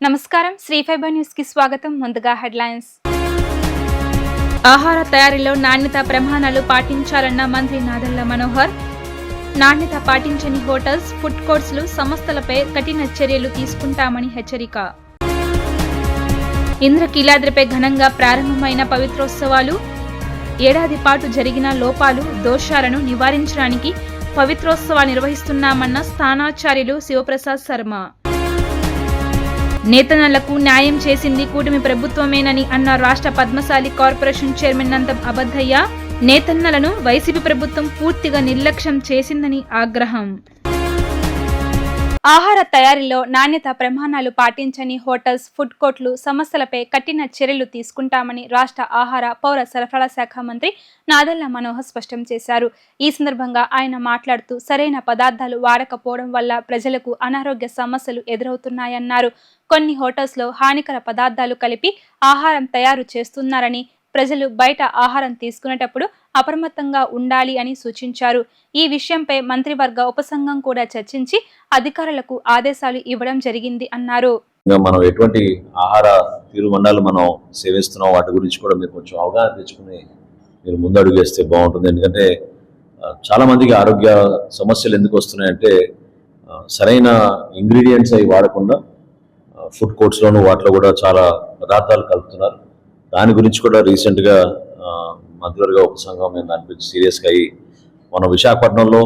నమస్కారం, Shri fibre news కి స్వాగతం. ముందుగా హెడ్లైన్స్. ఆహార తయారీలో నాణ్యత ప్రమాణాలు పాటించాలన్న మంత్రి నాదెళ్ల మనోహర్. నాణ్యత పాటించని హోటల్స్, ఫుడ్ కోర్ట్స్లు, సంస్థలపై కఠిన చర్యలు తీసుకుంటామని హెచ్చరిక. ఇంద్రకీలాద్రిపై ఘనంగా ప్రారంభమైన పవిత్రోత్సవాలు. ఏడాది పాటు జరిగిన లోపాలు, దోషాలను నివారించడానికి పవిత్రోత్సవాలు నిర్వహిస్తున్నామన్న స్థానాచార్యులు శివప్రసాద్ శర్మ. నేతన్నలకు న్యాయం చేసింది కూటమి ప్రభుత్వమేనని అన్న రాష్ట్ర పద్మశాలి కార్పొరేషన్ చైర్మన్ నందం అబద్దయ్య. నేతన్నలను వైసీపీ ప్రభుత్వం పూర్తిగా నిర్లక్ష్యం చేసిందని ఆగ్రహం. ఆహార తయారీలో నాణ్యత ప్రమాణాలు పాటించని హోటల్స్, ఫుడ్ కోర్టులు, సంస్థలపై కఠిన చర్యలు తీసుకుంటామని రాష్ట్ర ఆహార, పౌర సరఫరాల శాఖ మంత్రి నాదెళ్ల మనోహర్ స్పష్టం చేశారు. ఈ సందర్భంగా ఆయన మాట్లాడుతూ సరైన పదార్థాలు వాడకపోవడం వల్ల ప్రజలకు అనారోగ్య సమస్యలు ఎదురవుతున్నాయన్నారు. కొన్ని హోటల్స్లో హానికర పదార్థాలు కలిపి ఆహారం తయారు చేస్తున్నారని, ప్రజలు బయట ఆహారం తీసుకునేటప్పుడు అప్రమత్తంగా ఉండాలి అని సూచించారు. ఈ విషయంపై మంత్రివర్గ ఉపసంఘం కూడా చర్చించి అధికారులకు ఆదేశాలు ఇవ్వడం జరిగింది అన్నారు. మనం ఎటువంటి ఆహార తీరుమండాలు మనం సేవిస్తున్నాం వాటి గురించి కూడా మీరు కొంచెం అవగాహన తెచ్చుకుని మీరు ముందడుగు వేస్తే బాగుంటుంది. ఎందుకంటే చాలా మందికి ఆరోగ్య సమస్యలు ఎందుకు వస్తున్నాయంటే సరైన ఇంగ్రీడియంట్స్ అవి వాడకుండా ఫుడ్ కోర్ట్స్లోనూ వాటిలో కూడా చాలా పదార్థాలు కలుపుతున్నారు. దాని గురించి కూడా రీసెంట్గా మంత్రివర్గ ఉపసంఘం మేము దాని గురించి సీరియస్గా అయ్యి మన విశాఖపట్నంలో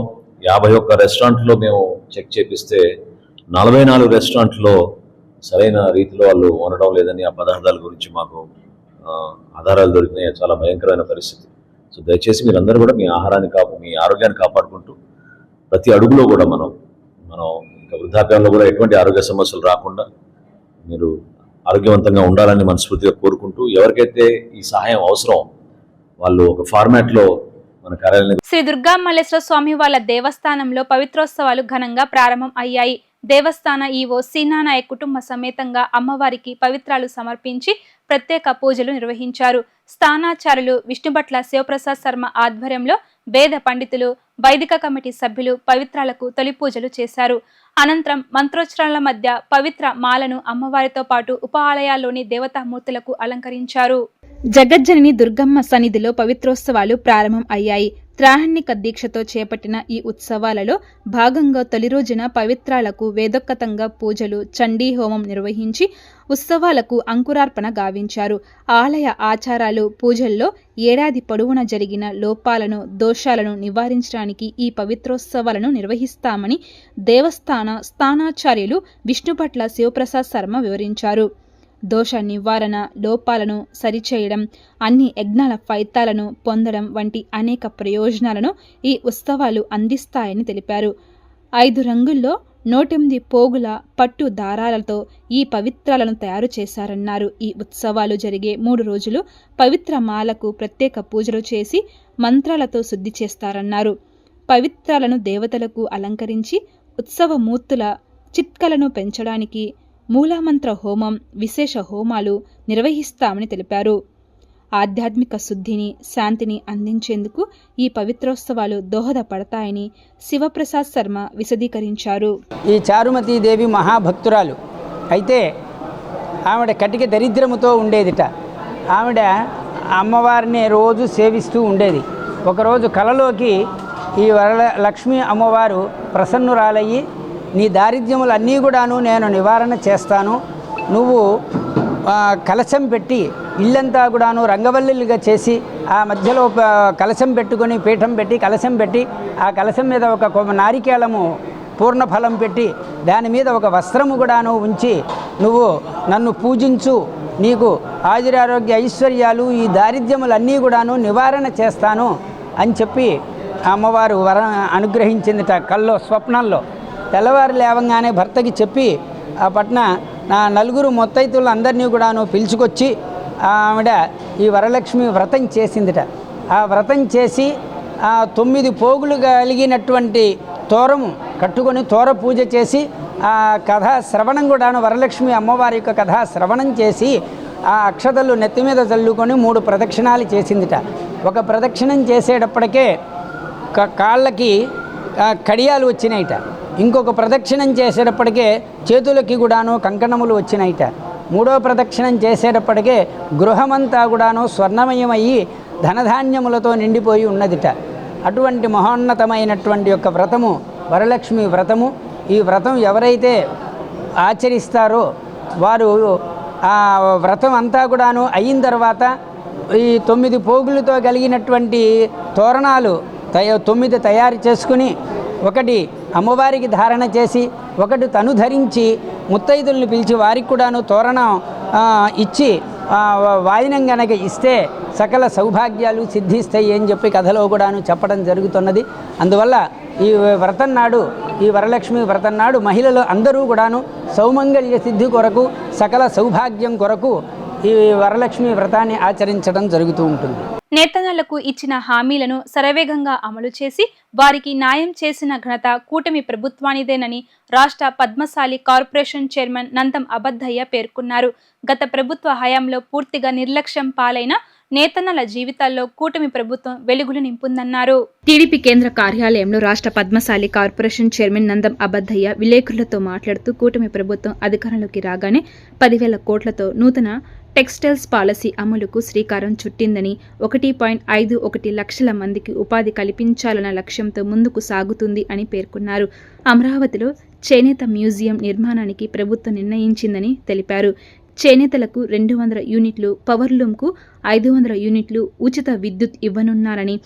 51 రెస్టారెంట్లో మేము చెక్ చేపిస్తే 44 రెస్టారెంట్లో సరైన రీతిలో వాళ్ళు వండడం లేదని, ఆ పదార్థాల గురించి మాకు ఆధారాలు దొరికినాయి. చాలా భయంకరమైన పరిస్థితి. సో దయచేసి మీరందరూ కూడా మీ మీ ఆరోగ్యాన్ని కాపాడుకుంటూ ప్రతి అడుగులో కూడా మనం ఇంకా వృద్ధాప్యంలో కూడా ఎటువంటి ఆరోగ్య సమస్యలు రాకుండా మీరు ఆరోగ్యవంతంగా ఉండాలని మనస్ఫూర్తిగా కోరుకుంటూ, ఎవరికైతే ఈ సహాయం అవసరం వాళ్ళు ఒక ఫార్మాట్లో మన కార్యాలయం. శ్రీ దుర్గా మల్లేశ్వర స్వామి వాళ్ళ దేవస్థానంలో పవిత్రోత్సవాలు ఘనంగా ప్రారంభం అయ్యాయి. దేవస్థాన ఈవో సీనానాయక్ కుటుంబ సమేతంగా అమ్మవారికి పవిత్రాలు సమర్పించి ప్రత్యేక పూజలు నిర్వహించారు. స్థానాచార్యులు విష్ణుభట్ల శివప్రసాద్ శర్మ ఆధ్వర్యంలో వేద పండితులు, వైదిక కమిటీ సభ్యులు పవిత్రాలకు తొలి పూజలు చేశారు. అనంతరం మంత్రోచ్చరణల మధ్య పవిత్ర మాలను అమ్మవారితో పాటు ఉప ఆలయాల్లోని దేవతామూర్తులకు అలంకరించారు. జగజ్జనని దుర్గమ్మ సన్నిధిలో పవిత్రోత్సవాలు ప్రారంభం అయ్యాయి. త్రాహణిక దీక్షతో చేపట్టిన ఈ ఉత్సవాలలో భాగంగా తొలి రోజున పవిత్రాలకు వేదోక్తంగా పూజలు, చండీ హోమం నిర్వహించి ఉత్సవాలకు అంకురార్పణ గావించారు. ఆలయ ఆచారాలు, పూజల్లో ఏడాది పొడవునా జరిగిన లోపాలను, దోషాలను నివారించడానికి ఈ పవిత్రోత్సవాలను నిర్వహిస్తామని స్థానాచార్యులు విష్ణుభట్ల శివప్రసాద్ శర్మ వివరించారు. దోష నివారణ, లోపాలను సరిచేయడం, అన్ని యజ్ఞాల ఫలితాలను పొందడం వంటి అనేక ప్రయోజనాలను ఈ ఉత్సవాలు అందిస్తాయని తెలిపారు. 5 రంగుల్లో 108 పోగుల పట్టు దారాలతో ఈ పవిత్రాలను తయారు చేశారన్నారు. ఈ ఉత్సవాలు జరిగే 3 రోజులు పవిత్ర మాలకు ప్రత్యేక పూజలు చేసి మంత్రాలతో శుద్ధి చేస్తారన్నారు. పవిత్రాలను దేవతలకు అలంకరించి ఉత్సవమూర్తుల చిట్కలను పెంచడానికి మూలమంత్ర హోమం, విశేష హోమాలు నిర్వహిస్తామని తెలిపారు. ఆధ్యాత్మిక శుద్ధిని, శాంతిని అందించేందుకు ఈ పవిత్రోత్సవాలు దోహదపడతాయని శివప్రసాద్ శర్మ విశదీకరించారు. ఈ చారుమతీదేవి మహాభక్తురాలు అయితే ఆవిడ కటిక దరిద్రముతో ఉండేదిట. ఆవిడ అమ్మవారిని రోజు సేవిస్తూ ఉండేది. ఒకరోజు కలలోకి ఈ వరలక్ష్మి అమ్మవారు ప్రసన్నురాలయ్యి, నీ దారిద్ర్యములన్నీ కూడాను నేను నివారణ చేస్తాను, నువ్వు కలశం పెట్టి ఇల్లంతా కూడాను రంగవల్లులుగా చేసి ఆ మధ్యలో కలశం పెట్టుకొని పీఠం పెట్టి కలశం పెట్టి ఆ కలశం మీద ఒక నారికేళము పూర్ణఫలం పెట్టి దాని మీద ఒక వస్త్రము కూడాను ఉంచి నువ్వు నన్ను పూజించు, నీకు ఆయురారోగ్య ఐశ్వర్యాలు, ఈ దారిద్ర్యములన్నీ కూడాను నివారణ చేస్తాను అని చెప్పి అమ్మవారు అనుగ్రహించిందిట కల్లో, స్వప్నంలో. తెల్లవారు లేవంగానే భర్తకి చెప్పి ఆ పట్న నా 4 ముత్తైదులు అందరినీ కూడాను పిలుచుకొచ్చి ఆవిడ ఈ వరలక్ష్మి వ్రతం చేసిందిట. ఆ వ్రతం చేసి ఆ 9 పోగులు కలిగినటువంటి తోరము కట్టుకొని తోర పూజ చేసి ఆ కథా శ్రవణం కూడాను వరలక్ష్మి అమ్మవారి యొక్క కథా శ్రవణం చేసి ఆ అక్షతలు నెత్తి మీద చల్లుకొని 3 ప్రదక్షిణాలు చేసిందిట. ఒక ప్రదక్షిణం చేసేటప్పటికే కాళ్ళకి కడియాలు వచ్చినాయిట. ఇంకొక ప్రదక్షిణం చేసేటప్పటికే చేతులకి కూడాను కంకణములు వచ్చినాయిట. మూడో ప్రదక్షిణం చేసేటప్పటికే గృహమంతా కూడాను స్వర్ణమయమయ్యి ధనధాన్యములతో నిండిపోయి ఉన్నదిట. అటువంటి మహోన్నతమైనటువంటి యొక్క వ్రతము వరలక్ష్మి వ్రతము. ఈ వ్రతం ఎవరైతే ఆచరిస్తారో వారు ఆ వ్రతం అంతా కూడాను అయిన తర్వాత ఈ 9 పోగులతో కలిగినటువంటి తోరణాలు 9 తయారు చేసుకుని ఒకటి అమ్మవారికి ధారణ చేసి ఒకటి తను ధరించి ముత్తైదుల్ని పిలిచి వారికి కూడాను తోరణం ఇచ్చి వాయినం గనక ఇస్తే సకల సౌభాగ్యాలు సిద్ధిస్తాయి అని చెప్పి కథలో కూడాను చెప్పడం జరుగుతున్నది. అందువల్ల ఈ వ్రతం నాడు, ఈ వరలక్ష్మి వ్రతం నాడు మహిళలు అందరూ కూడాను సౌమంగళ్య సిద్ధి కొరకు, సకల సౌభాగ్యం కొరకు ఈ వరలక్ష్మి వ్రతాన్ని ఆచరించడం జరుగుతూ ఉంటుంది. నేతన్నలకు ఇచ్చిన హామీలను శరవేగంగా అమలు చేసి వారికి న్యాయం చేసిన ఘనత కూటమి ప్రభుత్వానిదేనని రాష్ట్ర పద్మశాలి కార్పొరేషన్ చైర్మన్ నందం అబద్దయ్య పేర్కొన్నారు. గత ప్రభుత్వ హయాంలో పూర్తిగా నిర్లక్ష్యం పాలైన నేతన్నల జీవితాల్లో కూటమి ప్రభుత్వం వెలుగులు నింపుందన్నారు. టీడీపీ కేంద్ర కార్యాలయంలో రాష్ట్ర పద్మశాలి కార్పొరేషన్ చైర్మన్ నందం అబద్దయ్య విలేకరులతో మాట్లాడుతూ కూటమి ప్రభుత్వం అధికారంలోకి రాగానే 10,000 కోట్లతో నూతన టెక్స్టైల్స్ పాలసీ అమలుకు శ్రీకారం చుట్టిందని, 1.51 లక్షల మందికి ఉపాధి కల్పించాలన్న లక్ష్యంతో ముందుకు సాగుతుంది అని పేర్కొన్నారు. అమరావతిలో చేనేత మ్యూజియం నిర్మాణానికి ప్రభుత్వం నిర్ణయించిందని తెలిపారు. చేనేతలకు 200 యూనిట్లు, పవర్లూమ్కు 500 యూనిట్లు ఉచిత విద్యుత్ ఇవ్వనున్నారని,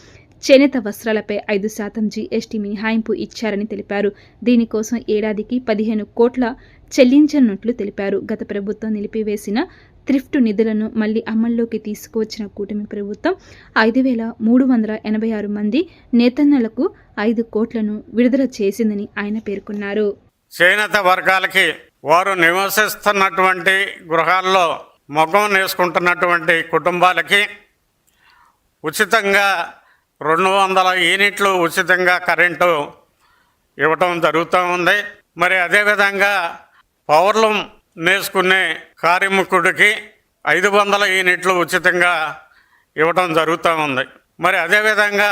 చేనేత వస్త్రాలపై 5% జీఎస్టీ మినహాయింపు ఇచ్చారని తెలిపారు. దీనికోసం ఏడాదికి 15 కోట్ల చెల్లించనున్నట్లు తెలిపారు. గత ప్రభుత్వం నిలిపివేసిన థ్రిఫ్ట్ నిధులను మళ్లీ అమల్లోకి తీసుకువచ్చిన కూటమి ప్రభుత్వం 5,386 మంది నేతన్నలకు 5 కోట్లను విడుదల చేసిందని ఆయన పేర్కొన్నారు. చేనేత వర్గాలకి వారు నివసిస్తున్నటువంటి గృహాల్లో మగ్గం నేసుకుంటున్నటువంటి కుటుంబాలకి ఉచితంగా 200 యూనిట్లు ఉచితంగా కరెంటు ఇవ్వటం జరుగుతూ ఉంది. మరి అదేవిధంగా పవర్లూమ్ నేసుకునే కార్మికుడికి 500 యూనిట్లు ఉచితంగా ఇవ్వటం జరుగుతూ ఉంది. మరి అదేవిధంగా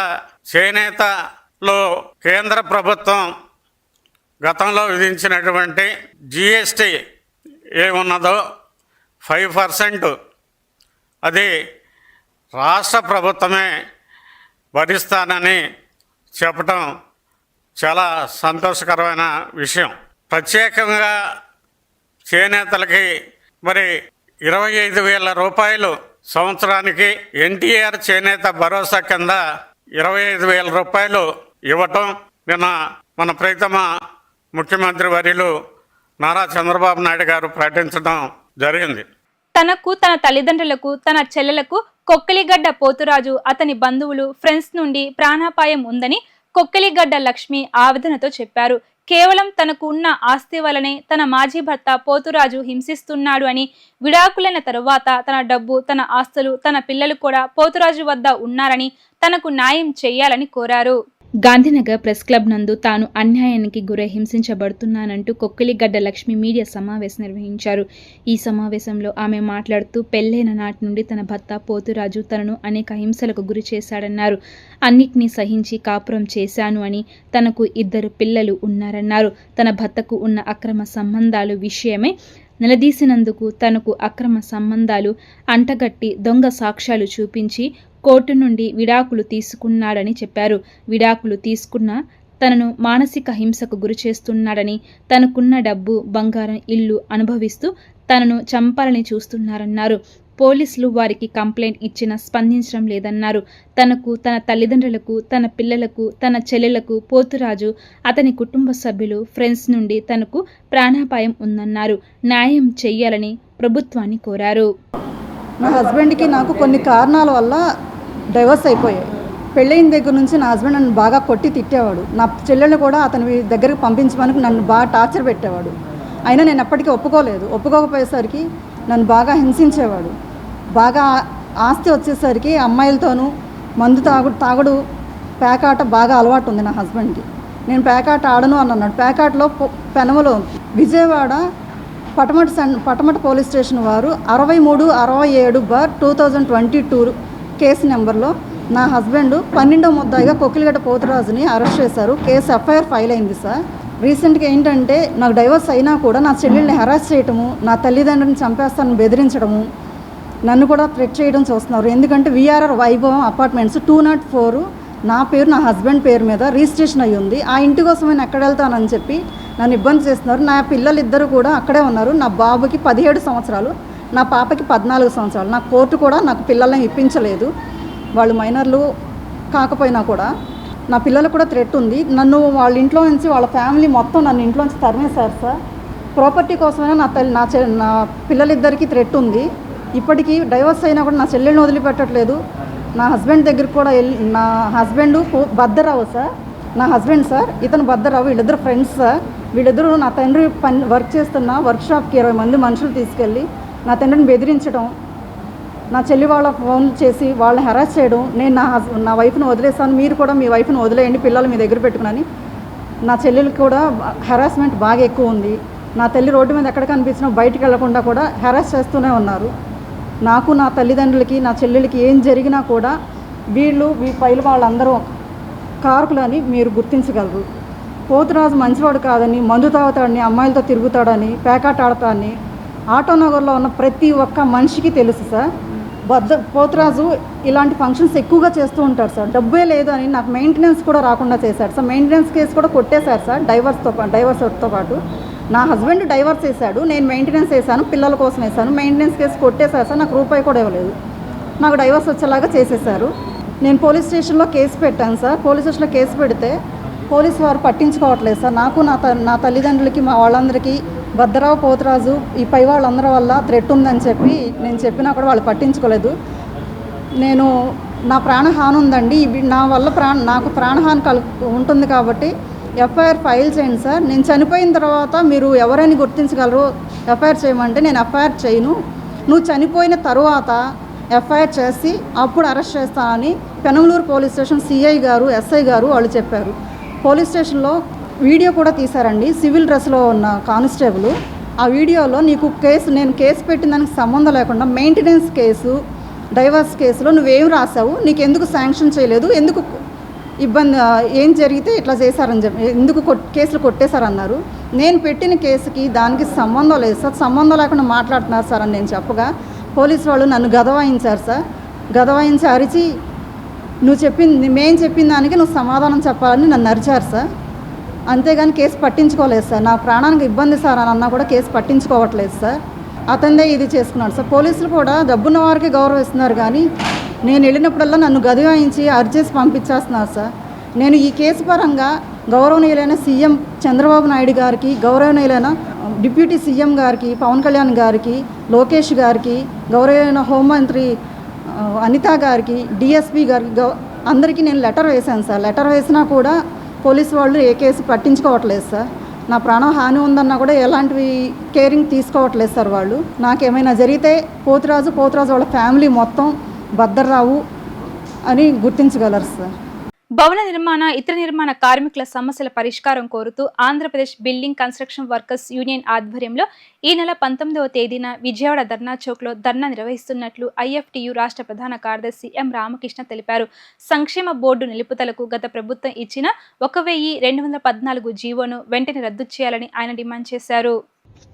చేనేతలో కేంద్ర ప్రభుత్వం గతంలో విధించినటువంటి జిఎస్టీ ఏమున్నదో 5% అది రాష్ట్ర ప్రభుత్వమే భరిస్తానని చెప్పటం చాలా సంతోషకరమైన విషయం. ప్రత్యేకంగా చేనేతలకి మరి 25,000 రూపాయలు సంవత్సరానికి ఎన్టీఆర్ చేనేత భరోసా కింద 25,000 రూపాయలు ఇవ్వటం నిన్న మన ప్రీతమ ముఖ్యమంత్రి వర్యులు నారా చంద్రబాబు నాయుడు గారు ప్రకటించడం జరిగింది. తనకు, తన తల్లిదండ్రులకు, తన చెల్లెలకు కొక్కిలిగడ్డ పోతురాజు, అతని బంధువులు, ఫ్రెండ్స్ నుండి ప్రాణాపాయం ఉందని కొక్కిలిగడ్డ లక్ష్మి ఆవేదనతో చెప్పారు. కేవలం తనకు ఉన్న ఆస్తి వలనే తన మాజీ భర్త పోతురాజు హింసిస్తున్నాడు అని, విడాకులైన తరువాత తన డబ్బు, తన ఆస్తులు, తన పిల్లలు కూడా పోతురాజు వద్ద ఉన్నారని తనకు న్యాయం చేయాలని కోరారు. గాంధీనగర్ ప్రెస్ క్లబ్ నందు తాను అన్యాయానికి గురై హింసించబడుతున్నానంటూ కొక్కిలిగడ్డ లక్ష్మి మీడియా సమావేశం నిర్వహించారు. ఈ సమావేశంలో ఆమె మాట్లాడుతూ పెళ్లైన నాటి నుండి తన భర్త పోతురాజు తనను అనేక హింసలకు గురి చేశాడన్నారు. అన్నిటినీ సహించి కాపురం చేశాను అని, తనకు 2 పిల్లలు ఉన్నారన్నారు. తన భర్తకు ఉన్న అక్రమ సంబంధాలు విషయమై నిలదీసినందుకు తనకు అక్రమ సంబంధాలు అంటగట్టి దొంగ సాక్ష్యాలు చూపించి కోర్టు నుండి విడాకులు తీసుకున్నాడని చెప్పారు. విడాకులు తీసుకున్న తనను మానసిక హింసకు గురి చేస్తున్నాడని, తనకున్న డబ్బు, బంగారం, ఇల్లు అనుభవిస్తూ తనను చంపాలని చూస్తున్నారన్నారు. పోలీసులు వారికి కంప్లైంట్ ఇచ్చినా స్పందించడం లేదన్నారు. తనకు, తన తల్లిదండ్రులకు, తన పిల్లలకు, తన చెల్లెలకు, పోతురాజు, అతని కుటుంబ సభ్యులు, ఫ్రెండ్స్ నుండి తనకు ప్రాణాపాయం ఉందన్నారు. న్యాయం చెయ్యాలని ప్రభుత్వాన్ని కోరారు. నా హస్బెండ్కి నాకు కొన్ని కారణాల వల్ల డైవర్స్ అయిపోయాయి. పెళ్ళైన దగ్గర నుంచి నా హస్బెండ్ నన్ను బాగా కొట్టి తిట్టేవాడు. నా చెల్లెళ్ళు కూడా అతని దగ్గరికి పంపించమని నన్ను బాగా టార్చర్ పెట్టేవాడు. అయినా నేను ఎప్పటికీ ఒప్పుకోకపోయేసరికి నన్ను బాగా హింసించేవాడు. బాగా ఆస్తి వచ్చేసరికి అమ్మాయిలతోనూ మందు తాగుడు పేకాట బాగా అలవాటు ఉంది నా హస్బెండ్కి. నేను పేకాట ఆడను అని అన్నాడు. పేకాటలో పెనమలో విజయవాడ పటమట పోలీస్ స్టేషన్ వారు 6367/2022 కేసు నెంబర్లో నా హస్బెండ్ 12వ ముద్దాయిగా కొక్కిలిగడ్డ పోతురాజుని అరెస్ట్ చేశారు. కేసు ఎఫ్ఐఆర్ ఫైల్ అయింది సార్. రీసెంట్గా ఏంటంటే నాకు డైవర్స్ అయినా కూడా నా చెల్లెల్ని హెరాస్ చేయటము, నా తల్లిదండ్రులను చంపేస్తానని బెదిరించడము, నన్ను కూడా థ్రెట్ చేయడం చూస్తున్నారు. ఎందుకంటే విఆర్ఆర్ వైభవం అపార్ట్మెంట్స్ 204 నా పేరు నా హస్బెండ్ పేరు మీద రిజిస్ట్రేషన్ అయ్యి ఉంది. ఆ ఇంటి కోసం నేను ఎక్కడ వెళ్తానని చెప్పి నన్ను ఇబ్బంది చేస్తున్నారు. నా పిల్లలు ఇద్దరు కూడా అక్కడే ఉన్నారు. నా బాబుకి 17 సంవత్సరాలు, నా పాపకి 14 సంవత్సరాలు. నా కోర్టు కూడా నాకు పిల్లల్ని ఇప్పించలేదు. వాళ్ళు మైనర్లు కాకపోయినా కూడా నా పిల్లలకు కూడా థ్రెట్ ఉంది. నన్ను వాళ్ళ ఇంట్లో నుంచి వాళ్ళ ఫ్యామిలీ మొత్తం నన్ను ఇంట్లోంచి తరిమేశారు సార్. ప్రాపర్టీ కోసమైనా నా పిల్లలిద్దరికీ థ్రెట్ ఉంది. ఇప్పటికీ డైవర్స్ అయినా కూడా నా చెల్లెల్ని వదిలిపెట్టట్లేదు. నా హస్బెండ్ దగ్గరికి కూడా నా హస్బెండ్ భద్రరావు సార్, నా హస్బెండ్ సార్, ఇతను భద్రరావు, వీళ్ళిద్దరు ఫ్రెండ్స్ సార్. వీళ్ళిద్దరూ నా తండ్రి వర్క్ చేస్తున్న వర్క్షాప్కి 20 మంది మనుషులు తీసుకెళ్ళి నా తండ్రిని బెదిరించడం, నా చెల్లి వాళ్ళ ఫోన్ చేసి వాళ్ళని హెరాస్ చేయడం. నేను నా వైఫ్ని వదిలేస్తాను, మీరు కూడా మీ వైఫ్ని వదిలేయండి, పిల్లలు మీ దగ్గర పెట్టుకుని. నా చెల్లెలకి కూడా హెరాస్మెంట్ బాగా ఎక్కువ ఉంది. నా తల్లి రోడ్డు మీద ఎక్కడ కనిపించినా బయటికి వెళ్లకుండా కూడా హెరాస్ చేస్తూనే ఉన్నారు. నాకు నా తల్లిదండ్రులకి నా చెల్లెలకి ఏం జరిగినా కూడా ఈ పైలు వాళ్ళందరూ కారకులని మీరు గుర్తించగలరు. పోతురాజు మంచివాడు కాదని, మందు తాగుతాడని, అమ్మాయిలతో తిరుగుతాడని, పేకాట ఆడతాడని ఆటోనగర్లో ఉన్న ప్రతి ఒక్క మనిషికి తెలుసు సార్. పోతురాజు ఇలాంటి ఫంక్షన్స్ ఎక్కువగా చేస్తూ ఉంటారు సార్. డబ్బే లేదు అని నాకు మెయింటెనెన్స్ కూడా రాకుండా చేశాడు సార్. మెయింటెనెన్స్ కేసు కూడా కొట్టేశారు సార్. డైవర్స్తో పాటు నా హస్బెండ్ డైవర్స్ వేశాడు, నేను మెయింటెనెన్స్ వేసాను, పిల్లల కోసం వేసాను. మెయింటెనెన్స్ కేసు కొట్టేశారు సార్. నాకు రూపాయి కూడా ఇవ్వలేదు. నాకు డైవర్స్ వచ్చేలాగా చేసేసారు. నేను పోలీస్ స్టేషన్లో కేసు పెట్టాను సార్. పోలీస్ స్టేషన్లో కేసు పెడితే పోలీసు వారు పట్టించుకోవట్లేదు సార్. నాకు నా తల్లిదండ్రులకి మా వాళ్ళందరికీ భద్రరావు, పోతురాజు ఈ పై వాళ్ళందరి వల్ల థ్రెట్ ఉందని చెప్పి నేను చెప్పినా కూడా వాళ్ళు పట్టించుకోలేదు. నా ప్రాణహాని ఉందండి, నా వల్ల నాకు ప్రాణహాని ఉంటుంది కాబట్టి ఎఫ్ఐఆర్ ఫైల్ చేయండి సార్. నేను చనిపోయిన తర్వాత మీరు ఎవరైనా గుర్తించగలరు, ఎఫ్ఐఆర్ చేయమంటే నేను ఎఫ్ఐఆర్ చేయను, నువ్వు చనిపోయిన తర్వాత ఎఫ్ఐఆర్ చేసి అప్పుడు అరెస్ట్ చేస్తానని పెనంలూరు పోలీస్ స్టేషన్ సిఐ గారు, ఎస్ఐ గారు వాళ్ళు చెప్పారు. పోలీస్ స్టేషన్లో వీడియో కూడా తీశారండి. సివిల్ డ్రెస్లో ఉన్న కానిస్టేబుల్ ఆ వీడియోలో నేను కేసు పెట్టిన దానికి సంబంధం లేకుండా మెయింటెనెన్స్ కేసు, డైవర్స్ కేసులో నువ్వేం రాసావు, నీకు ఎందుకు శాంక్షన్ చేయలేదు, ఎందుకు ఇబ్బంది, ఏం జరిగితే ఇట్లా చేశారని చెప్పి ఎందుకు కేసులు కొట్టేశారన్నారు. నేను పెట్టిన కేసుకి దానికి సంబంధం లేదు సార్, సంబంధం లేకుండా మాట్లాడుతున్నారు సార్ అని నేను చెప్పగా పోలీసు వాళ్ళు నన్ను గదవాయించారు సార్. గదవాయించి అరిచి మేము చెప్పిన దానికి నువ్వు సమాధానం చెప్పాలని నన్ను అరిచారు సార్. అంతేగాని కేసు పట్టించుకోలేదు సార్. నా ప్రాణానికి ఇబ్బంది సార్ అని అన్నా కూడా కేసు పట్టించుకోవట్లేదు సార్. అతనిదే ఇది చేసుకున్నాడు సార్. పోలీసులు కూడా డబ్బున్న వారికి గౌరవిస్తున్నారు కానీ నేను వెళ్ళినప్పుడల్లా నన్ను గదివాయించి అరిచేసి పంపించేస్తున్నారు సార్. నేను ఈ కేసు పరంగా గౌరవనీయులైన సీఎం చంద్రబాబు నాయుడు గారికి, గౌరవనీయులైన డిప్యూటీ సీఎం గారికి, పవన్ కళ్యాణ్ గారికి, లోకేష్ గారికి, గౌరవనీయులైన హోంమంత్రి అనిత గారికి, డిఎస్పీ గారికి అందరికీ నేను లెటర్ వేశాను సార్. లెటర్ వేసినా కూడా పోలీసు వాళ్ళు ఏ కేసు పట్టించుకోవట్లేదు సార్. నా ప్రాణం హాని ఉందన్నా కూడా ఎలాంటివి కేరింగ్ తీసుకోవట్లేదు సార్ వాళ్ళు. నాకేమైనా జరిగితే పోతురాజు వాళ్ళ ఫ్యామిలీ మొత్తం భద్రరావు అని గుర్తించగలరు సార్. భవన నిర్మాణ, ఇతర నిర్మాణ కార్మికుల సమస్యల పరిష్కారం కోరుతూ Andhra Pradesh building construction workers union ఆధ్వర్యంలో ఈ నెల 19వ తేదీన విజయవాడ ధర్నా చౌక్లో ధర్నా నిర్వహిస్తున్నట్లు ఐఎఫ్టియు రాష్ట్ర ప్రధాన కార్యదర్శి ఎం రామకృష్ణ తెలిపారు. సంక్షేమ బోర్డు నిలుపుదలకు గత ప్రభుత్వం ఇచ్చిన 1214 జీవోను వెంటనే రద్దు చేయాలని ఆయన డిమాండ్ చేశారు.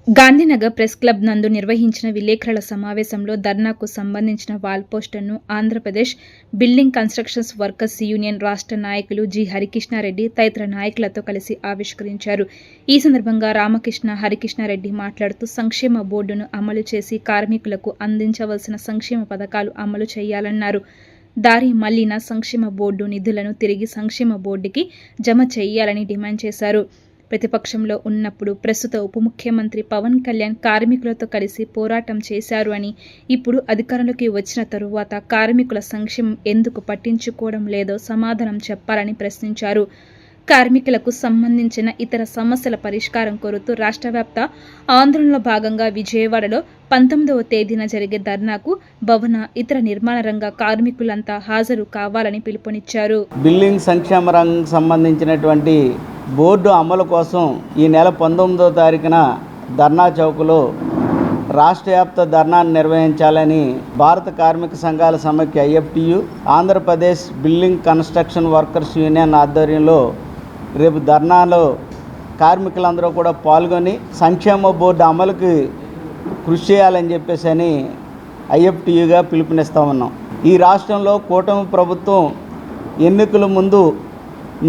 గాంధీనగర్ ప్రెస్ క్లబ్ నందు నిర్వహించిన విలేకరుల సమావేశంలో ధర్నాకు సంబంధించిన వాల్ పోస్టర్ను Andhra Pradesh building constructions workers union రాష్ట్ర నాయకులు జి హరికృష్ణారెడ్డి తదితర నాయకులతో కలిసి ఆవిష్కరించారు. ఈ సందర్భంగా రామకృష్ణ, హరికృష్ణారెడ్డి మాట్లాడుతూ సంక్షేమ బోర్డును అమలు చేసి కార్మికులకు అందించవలసిన సంక్షేమ పథకాలు అమలు చేయాలన్నారు. దారి మళ్లిన సంక్షేమ బోర్డు నిధులను తిరిగి సంక్షేమ బోర్డుకి జమ చేయాలని డిమాండ్ చేశారు. ప్రతిపక్షంలో ఉన్నప్పుడు ప్రస్తుత ఉప ముఖ్యమంత్రి పవన్ కళ్యాణ్ కార్మికులతో కలిసి పోరాటం చేశారు అని, ఇప్పుడు అధికారంలోకి వచ్చిన తరువాత కార్మికుల సంక్షేమం ఎందుకు పట్టించుకోవడం లేదో సమాధానం చెప్పాలని ప్రశ్నించారు. కార్మికులకు సంబంధించిన ఇతర సమస్యల పరిష్కారం కోరుతూ రాష్ట్ర వ్యాప్త ఆందోళనలో భాగంగా విజయవాడలో 19వ తేదీన జరిగే ధర్నాకు భవన, ఇతర నిర్మాణ రంగ కార్మికులంతా హాజరు కావాలని పిలుపునిచ్చారు. బిల్డింగ్ సంక్షేమ రంగం సంబంధించినటువంటి బోర్డు అమలు కోసం ఈ నెల 19వ తారీఖున ధర్నా చౌక్లో రాష్ట్ర వ్యాప్త ధర్నాను నిర్వహించాలని భారత కార్మిక సంఘాల సమైక్య IFTU, Andhra Pradesh building construction workers union ఆధ్వర్యంలో రేపు ధర్నాలో కార్మికులందరూ కూడా పాల్గొని సంక్షేమ బోర్డు అమలుకి కృషి చేయాలని చెప్పేసి అని ఐఎఫ్టియుగా పిలుపునిస్తూ ఉన్నాం. ఈ రాష్ట్రంలో కూటమి ప్రభుత్వం ఎన్నికల ముందు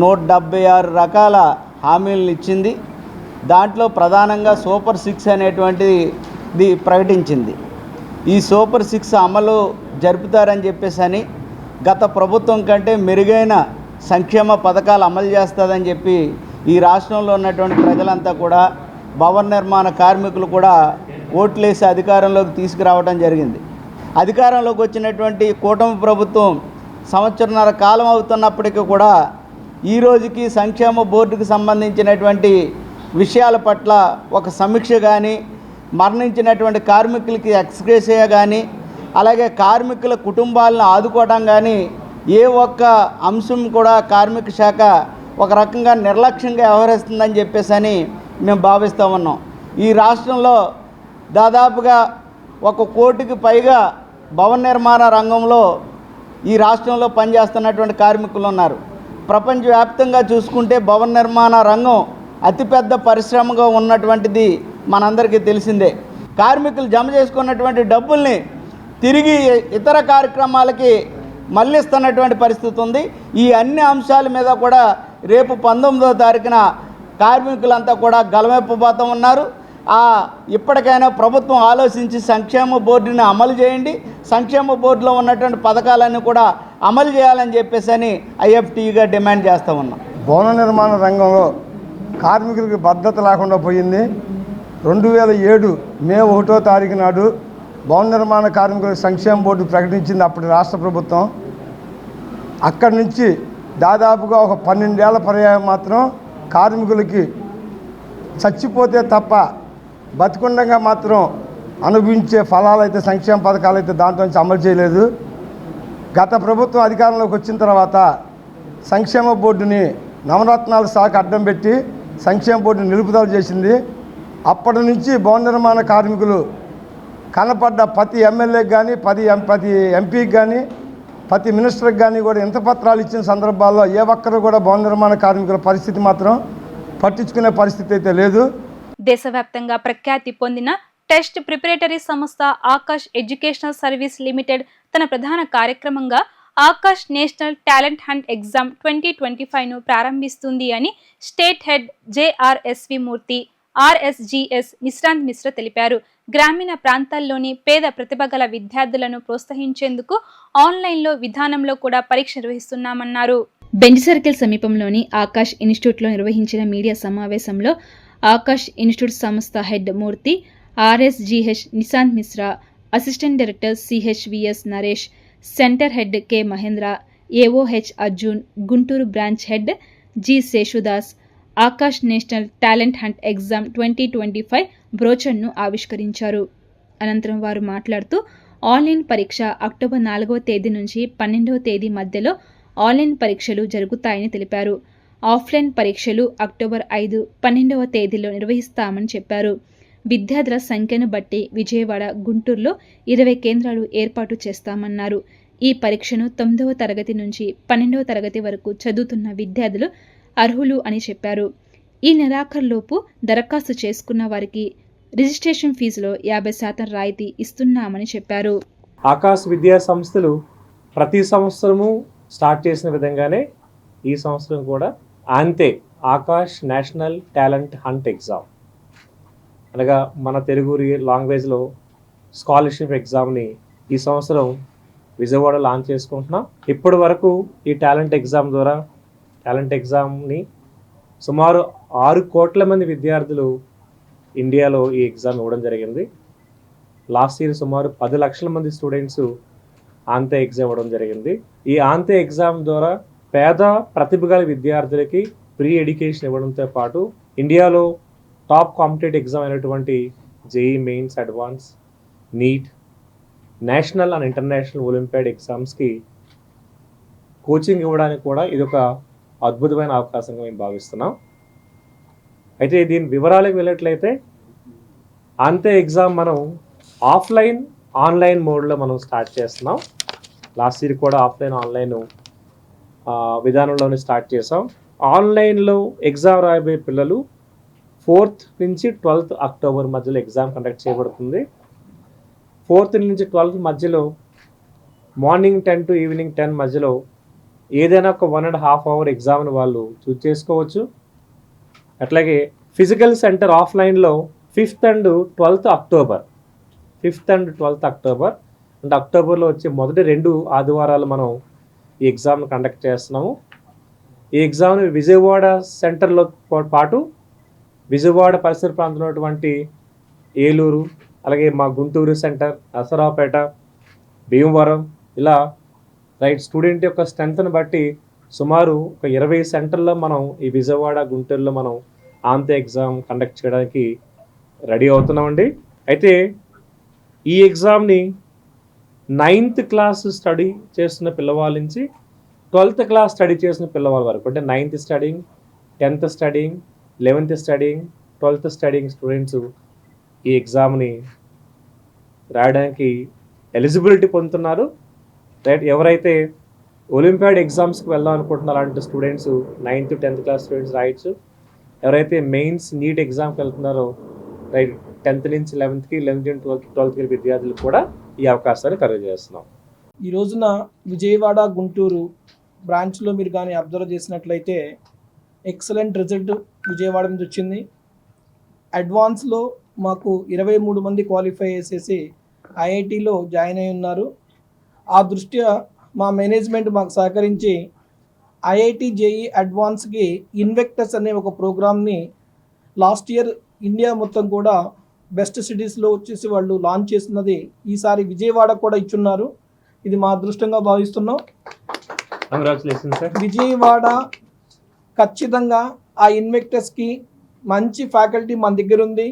176 రకాల హామీలను ఇచ్చింది. దాంట్లో ప్రధానంగా సూపర్ 6 అనేటువంటిది ప్రకటించింది. ఈ సూపర్ 6 అమలు జరుపుతారని చెప్పేసి అని, గత ప్రభుత్వం కంటే మెరుగైన సంక్షేమ పథకాలు అమలు చేస్తుందని చెప్పి ఈ రాష్ట్రంలో ఉన్నటువంటి ప్రజలంతా కూడా, భవన నిర్మాణ కార్మికులు కూడా ఓట్లేసి అధికారంలోకి తీసుకురావడం జరిగింది. అధికారంలోకి వచ్చినటువంటి కూటమి ప్రభుత్వం సంవత్సరన్నర కాలం అవుతున్నప్పటికీ కూడా ఈ రోజుకి సంక్షేమ బోర్డుకు సంబంధించినటువంటి విషయాల పట్ల ఒక సమీక్ష కానీ, మరణించినటువంటి కార్మికులకి ఎక్స్గ్రేషియా కానీ, అలాగే కార్మికుల కుటుంబాలను ఆదుకోవడం కానీ ఏ ఒక్క అంశం కూడా కార్మిక శాఖ ఒక రకంగా నిర్లక్ష్యంగా వ్యవహరిస్తుందని చెప్పేసి అని మేము భావిస్తూ ఉన్నాం. ఈ రాష్ట్రంలో దాదాపుగా 1 కోటికి పైగా భవన నిర్మాణ రంగంలో ఈ రాష్ట్రంలో పనిచేస్తున్నటువంటి కార్మికులు ఉన్నారు. ప్రపంచవ్యాప్తంగా చూసుకుంటే భవన నిర్మాణ రంగం అతిపెద్ద పరిశ్రమగా ఉన్నటువంటిది మనందరికీ తెలిసిందే. కార్మికులు జమ చేసుకున్నటువంటి డబ్బుల్ని తిరిగి ఇతర కార్యక్రమాలకి మళ్ళిస్తున్నటువంటి పరిస్థితి ఉంది. ఈ అన్ని అంశాల మీద కూడా రేపు 19వ తారీఖున కార్మికులంతా కూడా గలమెప్పబోతూ ఉన్నారు. ఇప్పటికైనా ప్రభుత్వం ఆలోచించి సంక్షేమ బోర్డుని అమలు చేయండి, సంక్షేమ బోర్డులో ఉన్నటువంటి పథకాలన్నీ కూడా అమలు చేయాలని చెప్పేసి అని ఐఎఫ్టీగా డిమాండ్ చేస్తూ ఉన్నాం. భవన నిర్మాణ రంగంలో కార్మికులకు భద్రత లేకుండా పోయింది. 2007 మే 1వ తారీఖు నాడు భవన నిర్మాణ కార్మికుల సంక్షేమ బోర్డు ప్రకటించింది అప్పటి రాష్ట్ర ప్రభుత్వం. అక్కడి నుంచి దాదాపుగా ఒక 12 ఏళ్ల పర్యాయం మాత్రం కార్మికులకి చచ్చిపోతే తప్ప బతికుండగా మాత్రం అనుభవించే ఫలాలైతే, సంక్షేమ పథకాలు అయితే దాంట్లో నుంచి అమలు చేయలేదు. గత ప్రభుత్వం అధికారంలోకి వచ్చిన తర్వాత సంక్షేమ బోర్డుని నవరత్నాల శాఖ అడ్డం పెట్టి సంక్షేమ బోర్డుని నిలుపుదల చేసింది. అప్పటి నుంచి భవన నిర్మాణ కార్మికులు కనపడ్డ ప్రతి ఎమ్మెల్యేకి కానీ, ప్రతి ఎంపీకి కానీ, ప్రతి మినిస్టర్కి కానీ కూడా ఇంత పత్రాలు ఇచ్చిన సందర్భాల్లో ఏ ఒక్కరు కూడా భవన నిర్మాణ కార్మికుల పరిస్థితి మాత్రం పట్టించుకునే పరిస్థితి అయితే లేదు. దేశవ్యాప్తంగా ప్రఖ్యాతి పొందిన టెస్ట్ ప్రిపరేటరీ సంస్థ ఆకాష్ ఎడ్యుకేషనల్ సర్వీస్ లిమిటెడ్ తన ప్రధాన కార్యక్రమంగా Aakash national talent hunt exam 2025ను ప్రారంభిస్తుంది అని state head JRSV Murthy, RSGS Nishrant Mishra తెలిపారు. గ్రామీణ ప్రాంతాల్లోని పేద ప్రతిభ గల విద్యార్థులను ప్రోత్సహించేందుకు ఆన్లైన్లో విధానంలో కూడా పరీక్ష నిర్వహిస్తున్నామన్నారు. బెంజ్ సర్కిల్ సమీపంలోని ఆకాష్ ఇన్స్టిట్యూట్లో నిర్వహించిన మీడియా సమావేశంలో ఆకాష్ ఇన్స్టిట్యూట్ సంస్థ head Murthy, RSGH Nishant Mishra, assistant director CHVS Naresh, centre head K Mahendra, AOH Arjun, Guntur branch head G Seshudas Aakash national talent hunt exam 2025 బ్రోచర్ను ఆవిష్కరించారు. అనంతరం వారు మాట్లాడుతూ ఆన్లైన్ పరీక్ష అక్టోబర్ 4వ తేదీ నుంచి 12వ తేదీ మధ్యలో ఆన్లైన్ పరీక్షలు జరుగుతాయని తెలిపారు. ఆఫ్లైన్ పరీక్షలు అక్టోబర్ 5, 12వ తేదీలో నిర్వహిస్తామని చెప్పారు. విద్యార్థుల సంఖ్యను బట్టి విజయవాడ, గుంటూరులో 20 కేంద్రాలు ఏర్పాటు చేస్తామన్నారు. ఈ పరీక్షను 9వ తరగతి నుంచి 12వ తరగతి వరకు చదువుతున్న విద్యార్థులు అర్హులు అని చెప్పారు. ఈ నెలాఖరులోపు దరఖాస్తు చేసుకున్న వారికి రిజిస్ట్రేషన్ ఫీజులో 50% రాయితీ ఇస్తున్నామని చెప్పారు. ఆకాష్ విద్యా సంస్థలు ప్రతి సంవత్సరము స్టార్ట్ చేసిన విధంగానే ఈ సంవత్సరం కూడా అంతే Akash national talent hunt exam అనగా మన తెలుగు లాంగ్వేజ్లో స్కాలర్షిప్ ఎగ్జామ్ని ఈ సంవత్సరం విజయవాడ లాంచ్ చేసుకుంటున్నాం. ఇప్పటి వరకు ఈ టాలెంట్ ఎగ్జామ్ని సుమారు 6 కోట్ల మంది విద్యార్థులు ఇండియాలో ఈ ఎగ్జామ్ ఇవ్వడం జరిగింది. లాస్ట్ ఇయర్ సుమారు 10 లక్షల మంది స్టూడెంట్స్ ఆంతే ఎగ్జామ్ ఇవ్వడం జరిగింది. ఈ ఆంతే ఎగ్జామ్ ద్వారా పేద ప్రతిభ గల విద్యార్థులకి ప్రీ ఎడ్యుకేషన్ ఇవ్వడంతో పాటు ఇండియాలో టాప్ కాంపిటేటివ్ ఎగ్జామ్ అయినటువంటి JEE mains, advance, NEET, national and international olympiad ఎగ్జామ్స్కి కోచింగ్ ఇవ్వడానికి కూడా ఇది ఒక అద్భుతమైన అవకాశంగా మేము భావిస్తున్నాం. అయితే దీని వివరాలకు వెళ్ళట్లయితే అంతే ఎగ్జామ్ మనం ఆఫ్లైన్, ఆన్లైన్ మోడ్లో మనం స్టార్ట్ చేస్తున్నాం. లాస్ట్ ఇయర్ కూడా ఆఫ్లైన్, ఆన్లైన్ విధానంలోనే స్టార్ట్ చేసాం. ఆన్లైన్లో ఎగ్జామ్ రాయబోయే పిల్లలు 4th నుంచి 12th అక్టోబర్ మధ్యలో ఎగ్జామ్ కండక్ట్ చేయబడుతుంది. 4th నుంచి 12th మధ్యలో మార్నింగ్ 10 to ఈవినింగ్ 10 మధ్యలో ఏదైనా ఒక 1.5 hour ఎగ్జామ్ని వాళ్ళు చూస్ చేసుకోవచ్చు. అట్లాగే ఫిజికల్ సెంటర్ ఆఫ్లైన్లో 5th and 12th అక్టోబర్ అంటే అక్టోబర్లో వచ్చే మొదటి 2 ఆదివారాలు మనం ఈ ఎగ్జామ్ని కండక్ట్ చేస్తున్నాము. ఈ ఎగ్జామ్ని విజయవాడ సెంటర్లో పాటు విజయవాడ పరిసర ప్రాంతంలో ఉన్నటువంటి ఏలూరు, అలాగే మా గుంటూరు సెంటర్, నసరావుపేట, భీమవరం, ఇలా స్టూడెంట్ యొక్క స్ట్రెంత్ని బట్టి సుమారు ఒక 20 సెంటర్లో మనం ఈ విజయవాడ, గుంటూరులో మనం ఆంతే ఎగ్జామ్ కండక్ట్ చేయడానికి రెడీ అవుతున్నామండి. అయితే ఈ ఎగ్జామ్ని 9th క్లాస్ స్టడీ చేస్తున్న పిల్లవాళ్ళ నుంచి 12th క్లాస్ స్టడీ చేసిన పిల్లవాళ్ళ వరకు, అంటే 9th studying, 10th studying, 11th studying, 12th studying students ఈ ఎగ్జామ్ని రాయడానికి ఎలిజిబిలిటీ పొందుతున్నారు. ఎవరైతే ఒలింపియాడ్ ఎగ్జామ్స్కి వెళ్దాం అనుకుంటున్నారో అలాంటి students 9th, 10th class students రాయొచ్చు. ఎవరైతే మెయిన్స్ నీట్ ఎగ్జామ్కి వెళ్తున్నారో 10th నుంచి 11th, 11th నుంచి 12th విద్యార్థులకు కూడా ఈ అవకాశాన్ని కలుగ చేస్తున్నాం. ఈ రోజున విజయవాడ, గుంటూరు బ్రాంచ్లో మీరు కానీ అబ్జర్వ్ చేసినట్లయితే ఎక్సలెంట్ రిజల్ట్ విజయవాడ నుంచి వచ్చింది. అడ్వాన్స్లో మాకు 23 మంది క్వాలిఫై చేసేసి ఐఐటిలో జాయిన్ అయి ఉన్నారు. ఆ దృష్ట్యా మా మేనేజ్మెంట్ మాకు సహకరించి ఐఐటి జేఈ అడ్వాన్స్కి ఇన్వెక్టర్స్ అనే ఒక ప్రోగ్రామ్ని లాస్ట్ ఇయర్ ఇండియా మొత్తం కూడా బెస్ట్ సిటీస్లో వచ్చేసి వాళ్ళు లాంచ్ చేస్తున్నది ఈసారి విజయవాడ కూడా ఇచ్చున్నారు. ఇది మా అదృష్టంగా భావిస్తున్నాం. Congratulations sir. విజయవాడ ఖచ్చితంగా ఆ ఇన్వెక్టర్స్కి మంచి ఫ్యాకల్టీ మన దగ్గర ఉంది.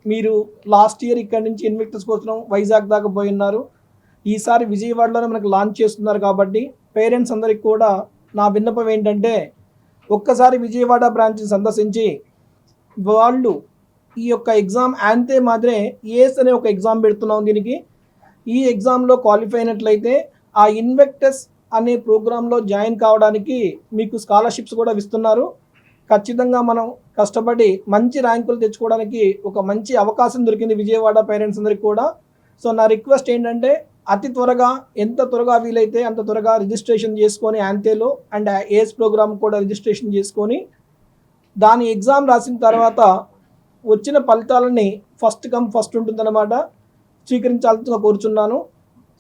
మీరు లాస్ట్ ఇయర్ ఇక్కడ నుంచి ఇన్వెక్టర్స్ కోసం వైజాగ్ దాకా పోయి ఉన్నారు. ఈసారి విజయవాడలోనే మనకు లాంచ్ చేస్తున్నారు కాబట్టి పేరెంట్స్ అందరికి కూడా నా విన్నపం ఏంటంటే ఒక్కసారి విజయవాడ బ్రాంచ్ని సందర్శించి వాళ్ళు ఈ యొక్క ఎగ్జామ్ ఆంతే మాదిరే ఏఎస్ అనే ఒక ఎగ్జామ్ పెడుతున్నాం. దీనికి ఈ ఎగ్జామ్లో క్వాలిఫై అయినట్లయితే ఆ ఇన్వెక్టర్స్ అనే ప్రోగ్రాంలో జాయిన్ కావడానికి మీకు స్కాలర్షిప్స్ కూడా ఇస్తున్నారు. ఖచ్చితంగా మనం కష్టపడి మంచి ర్యాంకులు తెచ్చుకోవడానికి ఒక మంచి అవకాశం దొరికింది విజయవాడ పేరెంట్స్ అందరికి కూడా. సో నా రిక్వెస్ట్ ఏంటంటే అతి త్వరగా, ఎంత త్వరగా వీలైతే అంత త్వరగా రిజిస్ట్రేషన్ చేసుకొని ఆంతేలో అండ్ ఏఎస్ ప్రోగ్రామ్ కూడా రిజిస్ట్రేషన్ చేసుకొని దాని ఎగ్జామ్ రాసిన తర్వాత వచ్చిన ఫలితాలని ఫస్ట్ కమ్ ఫస్ట్ ఉంటుందన్నమాట స్వీకరించాల్సిందిగా కోరుచున్నాను.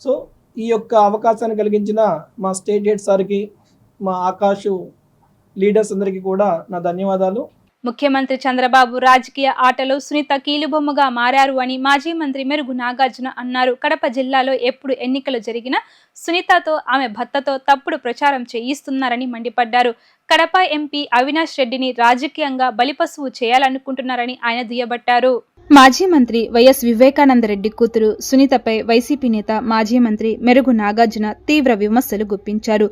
సో ఈ యొక్క అవకాశాన్ని కలిగించిన మా స్టేట్ హెడ్ సార్కి, మా ఆకాష్ లీడర్స్ అందరికీ కూడా నా ధన్యవాదాలు. ముఖ్యమంత్రి చంద్రబాబు రాజకీయ ఆటలో సునీత కీలుబొమ్మగా మారారు అని మాజీ మంత్రి మెరుగు నాగార్జున అన్నారు. కడప జిల్లాలో ఎప్పుడు ఎన్నికలు జరిగినా సునీతతో, ఆమె భర్తతో తప్పుడు ప్రచారం చేయిస్తున్నారని మండిపడ్డారు. కడప ఎంపీ అవినాష్ రెడ్డిని రాజకీయంగా బలిపశువు చేయాలనుకుంటున్నారని ఆయన దుయ్యబట్టారు. మాజీ మంత్రి వైఎస్ వివేకానందరెడ్డి కూతురు సునీతపై వైసీపీ నేత మాజీ మంత్రి మెరుగు నాగార్జున తీవ్ర విమర్శలు గుప్పించారు.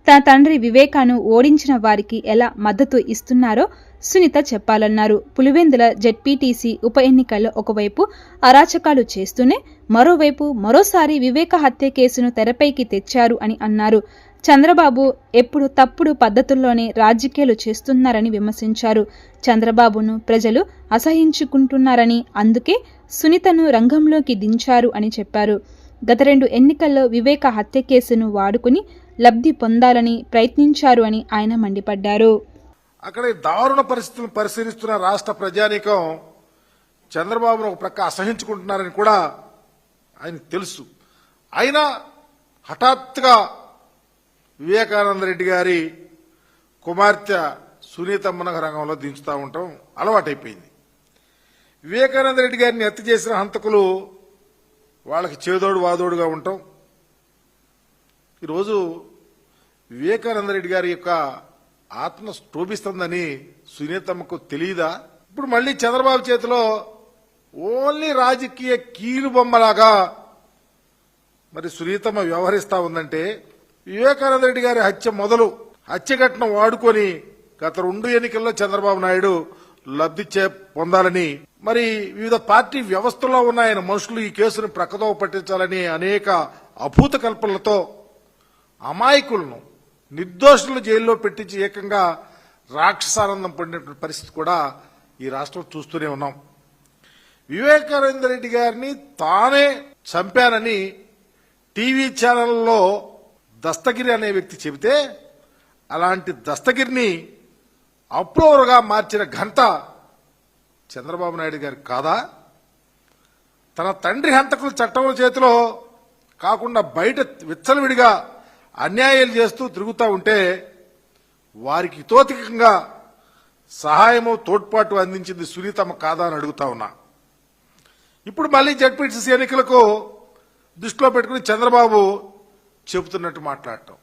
తన తండ్రి వివేకాను ఓడించిన వారికి ఎలా మద్దతు ఇస్తున్నారో సునీత చెప్పాలన్నారు. పులివెందుల జెడ్పీటీసీ ఉప ఎన్నికల్లో ఒకవైపు అరాచకాలు చేస్తూనే మరోవైపు మరోసారి వివేక హత్య కేసును తెరపైకి తెచ్చారు అని అన్నారు. చంద్రబాబు ఎప్పుడు తప్పుడు పద్ధతుల్లోనే రాజకీయాలు చేస్తున్నారని విమర్శించారు. చంద్రబాబును ప్రజలు అసహించుకుంటున్నారని, అందుకే సునీతను రంగంలోకి దించారు అని చెప్పారు. గత 2 ఎన్నికల్లో వివేక హత్య కేసును వాడుకుని లబ్ధి పొందాలని ప్రయత్నించారు అని ఆయన మండిపడ్డారు. అక్కడ దారుణ పరిస్థితులను పరిశీలిస్తున్న రాష్ట్ర ప్రజానీకం చంద్రబాబును ఒక ప్రక్క అసహించుకుంటున్నారని కూడా ఆయనకు తెలుసు. అయినా హఠాత్తుగా వివేకానంద రెడ్డి గారి కుమార్తె సునీతమ్మను రంగంలో దించుతూ ఉండటం అలవాటైపోయింది. వివేకానంద రెడ్డి గారిని హత్య చేసిన హంతకులు వాళ్ళకి చేదోడు వాదోడుగా ఉండటం. ఈరోజు వివేకానంద రెడ్డి గారి యొక్క ఆత్మ స్తోభిస్తుందని సునీతమ్మకు తెలియదా? ఇప్పుడు మళ్ళీ చంద్రబాబు చేతిలో ఓన్లీ రాజకీయ కీలుబొమ్మలాగా మరి సునీతమ్మ వ్యవహరిస్తా ఉందంటే, వివేకానంద రెడ్డి గారి హత్య మొదలు హత్య ఘటన వాడుకొని గత 2 ఎన్నికల్లో చంద్రబాబు నాయుడు లబ్ధి పొందాలని, మరి వివిధ పార్టీ వ్యవస్థలో ఉన్న ఆయన మనుషులు ఈ కేసును ప్రక్కదోవ పట్టించాలని అనేక అభూత కల్పనలతో అమాయకులను, నిర్దోషులను జైల్లో పెట్టించి ఏకంగా రాక్షసానందం పొందినటువంటి పరిస్థితి కూడా ఈ రాష్ట్రం చూస్తూనే ఉన్నాం. వివేకానంద రెడ్డి గారిని తానే చంపానని టీవీ ఛానల్లో దస్తగిరి అనే వ్యక్తి చెబితే అలాంటి దస్తగిరిని అప్రూవర్గా మార్చిన ఘనత చంద్రబాబు నాయుడు గారికి కాదా? తన తండ్రి హంతకులు చట్టముల చేతిలో కాకుండా బయట విచ్చలవిడిగా అన్యాయాలు చేస్తూ తిరుగుతూ ఉంటే వారికి హితోధికంగా సహాయము తోడ్పాటు అందించింది సునీతమ్మ కాదా అని అడుగుతా ఉన్నా. ఇప్పుడు మళ్ళీ జడ్పీటీసీ ఎన్నికలకు దృష్టిలో పెట్టుకుని చంద్రబాబు చెబుతున్నట్టు మాట్లాడటం,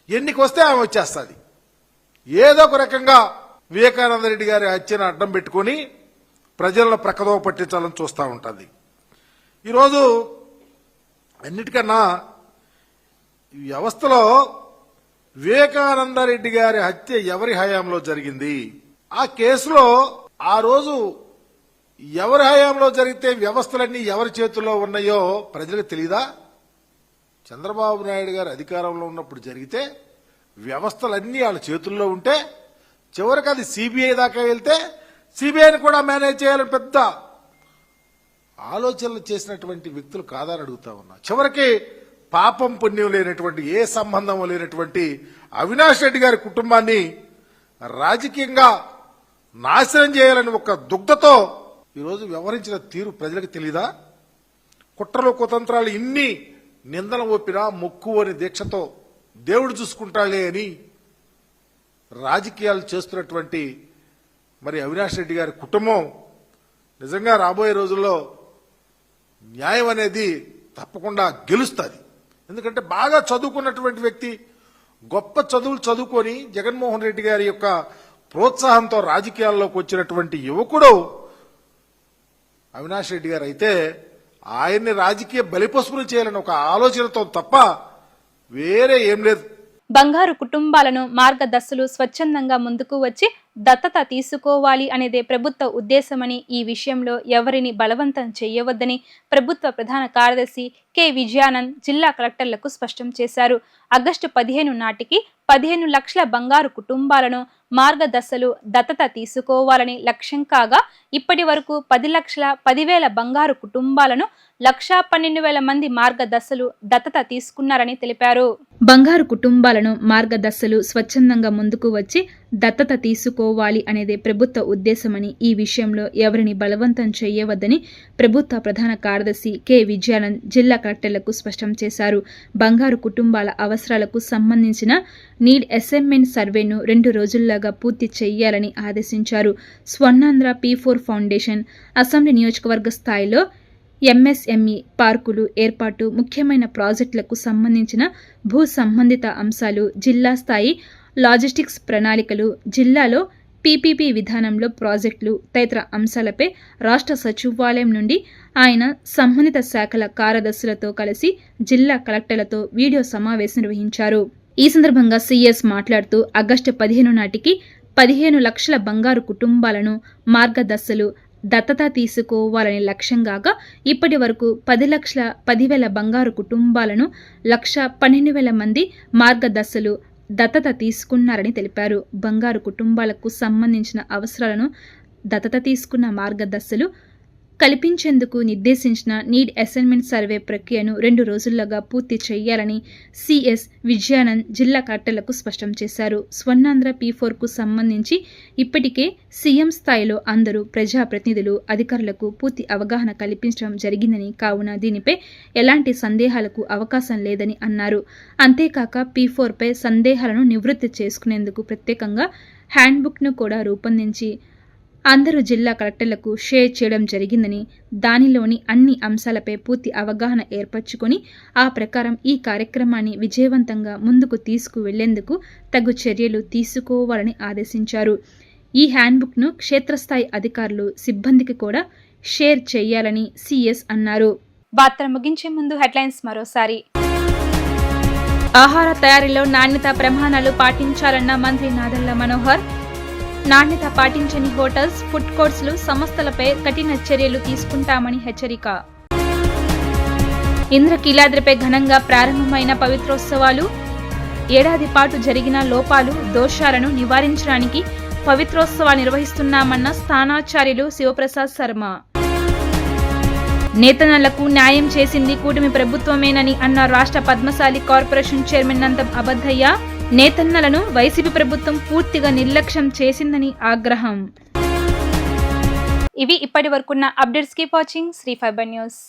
ఎన్నిక వస్తే ఆమె వచ్చేస్తుంది. ఏదో ఒక రకంగా వివేకానంద రెడ్డి గారి హత్యను అడ్డం పెట్టుకుని ప్రజలను ప్రక్కదోవ పట్టించాలని చూస్తూ ఉంటుంది. ఈరోజు అన్నిటికన్నా ఈ వ్యవస్థలో వివేకానంద రెడ్డి గారి హత్య ఎవరి హయాంలో జరిగింది, ఆ కేసులో ఆ రోజు ఎవరి హయాంలో జరిగితే వ్యవస్థలన్నీ ఎవరి చేతుల్లో ఉన్నాయో ప్రజలకు తెలియదా? చంద్రబాబు నాయుడు గారు అధికారంలో ఉన్నప్పుడు జరిగితే వ్యవస్థలన్నీ వాళ్ళ చేతుల్లో ఉంటే చివరికి అది సిబిఐ దాకా వెళ్తే సిబిఐని కూడా మేనేజ్ చేయాలని పెద్ద ఆలోచనలు చేసినటువంటి వ్యక్తులు కాదని అడుగుతా ఉన్నా. చివరికి పాపం పుణ్యం లేనటువంటి ఏ సంబంధం లేనటువంటి అవినాష్ రెడ్డి గారి కుటుంబాన్ని రాజకీయంగా నాశనం చేయాలని ఒక దుగ్ధతో ఈరోజు వ్యవహరించిన తీరు ప్రజలకు తెలీదా? కుట్రలు కుతంత్రాలు ఇన్ని నిందన ఒప్పినా మొక్కు అని దీక్షతో దేవుడు చూసుకుంటాడే అని రాజకీయాలు చేస్తున్నటువంటి మరి అవినాష్ రెడ్డి గారి కుటుంబం నిజంగా రాబోయే రోజుల్లో న్యాయం అనేది తప్పకుండా గెలుస్తుంది. ఎందుకంటే బాగా చదువుకున్నటువంటి వ్యక్తి, గొప్ప చదువులు చదువుకొని జగన్మోహన్ రెడ్డి గారి యొక్క ప్రోత్సాహంతో రాజకీయాల్లోకి వచ్చినటువంటి యువకుడు అవినాష్ రెడ్డి గారు అయితే ఆయన్ని రాజకీయ బలిపశువులు చేయాలని ఒక ఆలోచనతో తప్ప వేరే ఏం లేదు. బంగారు కుటుంబాలను మార్గదర్శులు స్వచ్ఛందంగా ముందుకు వచ్చి దత్తత తీసుకోవాలి అనేదే ప్రభుత్వ ఉద్దేశమని, ఈ విషయంలో ఎవరిని బలవంతం చేయవద్దని ప్రభుత్వ ప్రధాన కార్యదర్శి కె విజయానంద్ జిల్లా కలెక్టర్లకు స్పష్టం చేశారు. ఆగస్టు 15 నాటికి 15 లక్షల బంగారు కుటుంబాలను మార్గదర్శులు దత్తత తీసుకోవాలని లక్ష్యం కాగా ఇప్పటి వరకు 10,10,000 బంగారు కుటుంబాలను 1,12,000 మంది మార్గదర్శులు దత్తత తీసుకున్నారని తెలిపారు. బంగారు కుటుంబాలను మార్గదర్శులు స్వచ్ఛందంగా ముందుకు వచ్చి దత్తత తీసుకోవాలి అనేదే ప్రభుత్వ ఉద్దేశమని, ఈ విషయంలో ఎవరిని బలవంతం చేయవద్దని ప్రభుత్వ ప్రధాన కార్యదర్శి కె విజయానంద్ జిల్లా కలెక్టర్లకు స్పష్టం చేశారు. బంగారు కుటుంబాల అవసరాలకు సంబంధించిన నీడ్ అసెస్మెంట్ సర్వేను 2 రోజుల్లోగా పూర్తి చేయాలని ఆదేశించారు. స్వర్ణాంధ్ర P4 ఫౌండేషన్ అసెంబ్లీ నియోజకవర్గ స్థాయిలో ఎంఎస్ఎంఈ పార్కులు ఏర్పాటు, ముఖ్యమైన ప్రాజెక్టులకు సంబంధించిన భూ సంబంధిత అంశాలు, జిల్లా స్థాయి లాజిస్టిక్స్ ప్రణాళికలు, జిల్లాలో పీపీపీ విధానంలో ప్రాజెక్టులు తదితర అంశాలపై రాష్ట్ర సచివాలయం నుండి ఆయన సంబంధిత శాఖల కార్యదర్శులతో కలిసి జిల్లా కలెక్టర్లతో వీడియో సమావేశం నిర్వహించారు. ఈ సందర్భంగా సిఎస్ మాట్లాడుతూ ఆగస్టు 15 నాటికి 15 లక్షల బంగారు కుటుంబాలను మార్గదర్శులు దత్తత తీసుకోవాలని లక్ష్యంగా ఇప్పటి వరకు 10,10,000 బంగారు కుటుంబాలను 1,12,000 మంది మార్గదర్శులు దత్తత తీసుకున్నారని తెలిపారు. బంగారు కుటుంబాలకు సంబంధించిన అవసరాలను దత్తత తీసుకున్న మార్గదర్శులు కల్పించేందుకు నిర్దేశించిన నీడ్ అసెస్మెంట్ సర్వే ప్రక్రియను 2 రోజుల్లోగా పూర్తి చేయాలని సిఎస్ విజయానంద్ జిల్లా కలెక్టర్లకు స్పష్టం చేశారు. స్వర్ణాంధ్ర P4కు సంబంధించి ఇప్పటికే సీఎం స్థాయిలో అందరూ ప్రజాప్రతినిధులు, అధికారులకు పూర్తి అవగాహన కల్పించడం జరిగిందని, కావున దీనిపై ఎలాంటి సందేహాలకు అవకాశం లేదని అన్నారు. అంతేకాక P4పై సందేహాలను నివృత్తి చేసుకునేందుకు ప్రత్యేకంగా హ్యాండ్బుక్ను కూడా రూపొందించి అందరూ జిల్లా కలెక్టర్లకు షేర్ చేయడం జరిగిందని, దానిలోని అన్ని అంశాలపై పూర్తి అవగాహన ఏర్పరచుకొని ఆ ప్రకారం ఈ కార్యక్రమాన్ని విజయవంతంగా ముందుకు తీసుకువెళ్లేందుకు తగు చర్యలు తీసుకోవాలని ఆదేశించారు. ఈ హ్యాండ్బుక్ను క్షేత్రస్థాయి అధికారులు, సిబ్బందికి కూడా షేర్ చేయాలని సిఎస్ అన్నారు. వార్త ముగించే ముందు హెడ్లైన్స్ మరోసారి. ఆహార తయారీలో నాణ్యత ప్రమాణాలు పాటించాలన్న మంత్రి నాదెళ్ల మనోహర్. నాణ్యత పాటించని హోటల్స్, ఫుడ్ కోర్ట్స్లు, సంస్థలపై కఠిన చర్యలు తీసుకుంటామని హెచ్చరిక. ఇంద్రకీలాద్రిపై ఘనంగా ప్రారంభమైన పవిత్రోత్సవాలు. ఏడాది పాటు జరిగిన లోపాలు, దోషాలను నివారించడానికి పవిత్రోత్సవాలు నిర్వహిస్తున్నామన్న స్థానాచార్యులు శివప్రసాద్ శర్మ. నేతన్నలకు న్యాయం చేసింది కూటమి ప్రభుత్వమేనని అన్న రాష్ట్ర పద్మశాలి కార్పొరేషన్ చైర్మన్ నందం అబద్దయ్య. నేతన్నలను వైసీపీ ప్రభుత్వం పూర్తిగా నిర్లక్ష్యం చేసిందని ఆగ్రహం. ఇవి ఇప్పటి వరకున్న updates. Keep watching Sri fibre news.